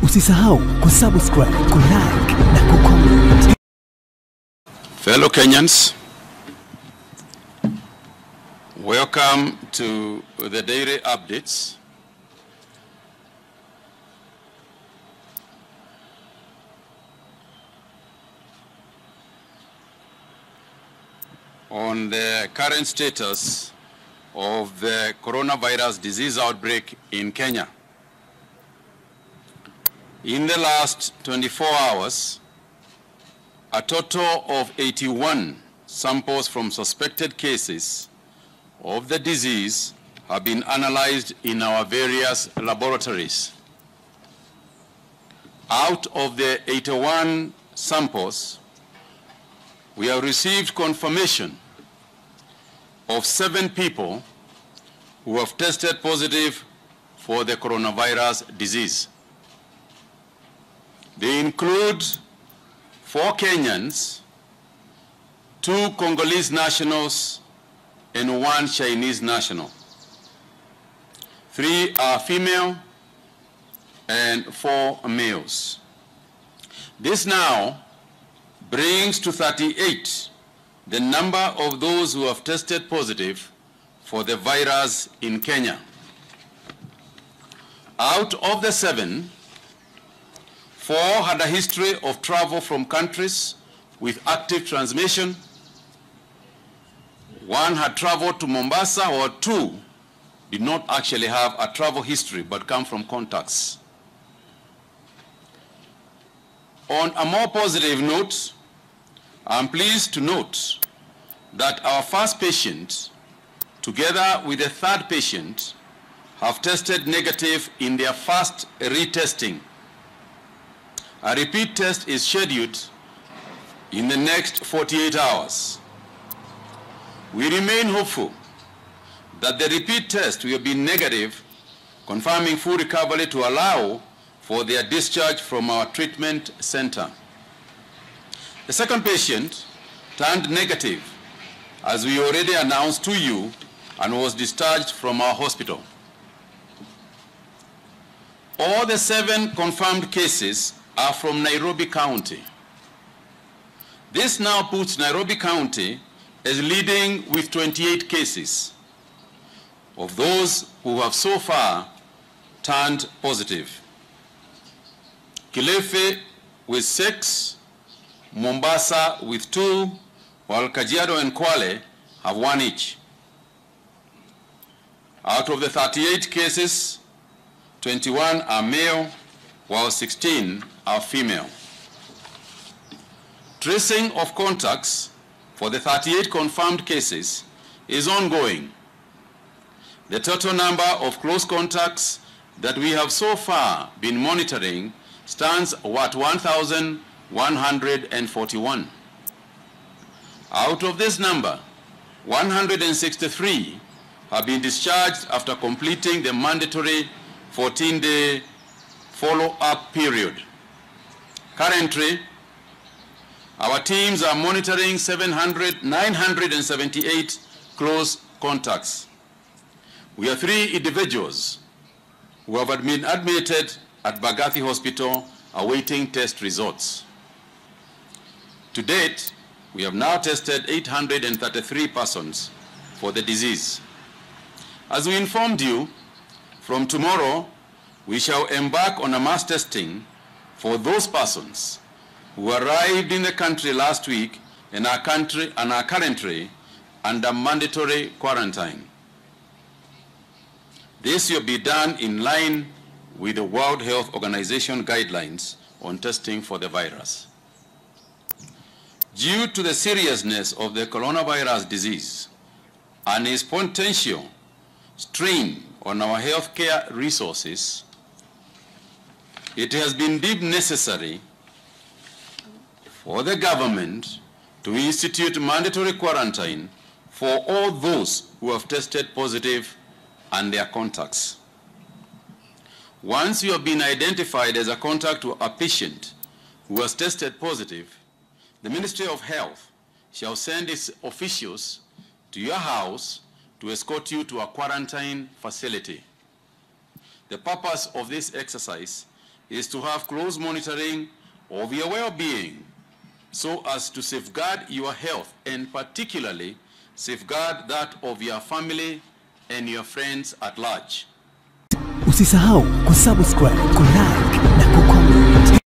Usisahau kusubscribe, kulike na kucomment. Fellow Kenyans, welcome to the daily updates. On the current status of the coronavirus disease outbreak in Kenya. In the last 24 hours, a total of 81 samples from suspected cases of the disease have been analyzed in our various laboratories. Out of the 81 samples, we have received confirmation of 7 people who have tested positive for the coronavirus disease. They include 4 Kenyans, 2 Congolese nationals, and 1 Chinese national. 3 are female and 4 males. This now brings to 38 the number of those who have tested positive for the virus in Kenya. Out of the 7, 4 had a history of travel from countries with active transmission. 1 had traveled to Mombasa, or 2 did not actually have a travel history but come from contacts. On a more positive note, I'm pleased to note that our first patient, together with the 3rd patient, have tested negative in their first retesting. A repeat test is scheduled in the next 48 hours. We remain hopeful that the repeat test will be negative, confirming full recovery to allow for their discharge from our treatment center. The 2nd patient turned negative, as we already announced to you, and was discharged from our hospital. All the 7 confirmed cases are from Nairobi County. This now puts Nairobi County as leading with 28 cases of those who have so far turned positive. Kilifi with 6, Mombasa with 2, while Kajiado and Kwale have 1 each. Out of the 38 cases, 21 are male, while 16 are female. Tracing of contacts for the 38 confirmed cases is ongoing. The total number of close contacts that we have so far been monitoring stands at 1,141. Out of this number, 163 have been discharged after completing the mandatory 14-day follow-up period. Currently, our teams are monitoring 978 close contacts. We have 3 individuals who have been admitted at Bagathi Hospital awaiting test results. To date, we have now tested 833 persons for the disease. As we informed you, from tomorrow, we shall embark on a mass testing for those persons who arrived in the country last week and are currently under mandatory quarantine. This will be done in line with the World Health Organization guidelines on testing for the virus. Due to the seriousness of the coronavirus disease and its potential strain on our healthcare resources, it has been deemed necessary for the government to institute mandatory quarantine for all those who have tested positive and their contacts. Once you have been identified as a contact to a patient who has tested positive, the Ministry of Health shall send its officials to your house to escort you to a quarantine facility. The purpose of this exercise is to have close monitoring of your well-being so as to safeguard your health and particularly safeguard that of your family and your friends at large. Usisahau kusubscribe, kulike na kucomment.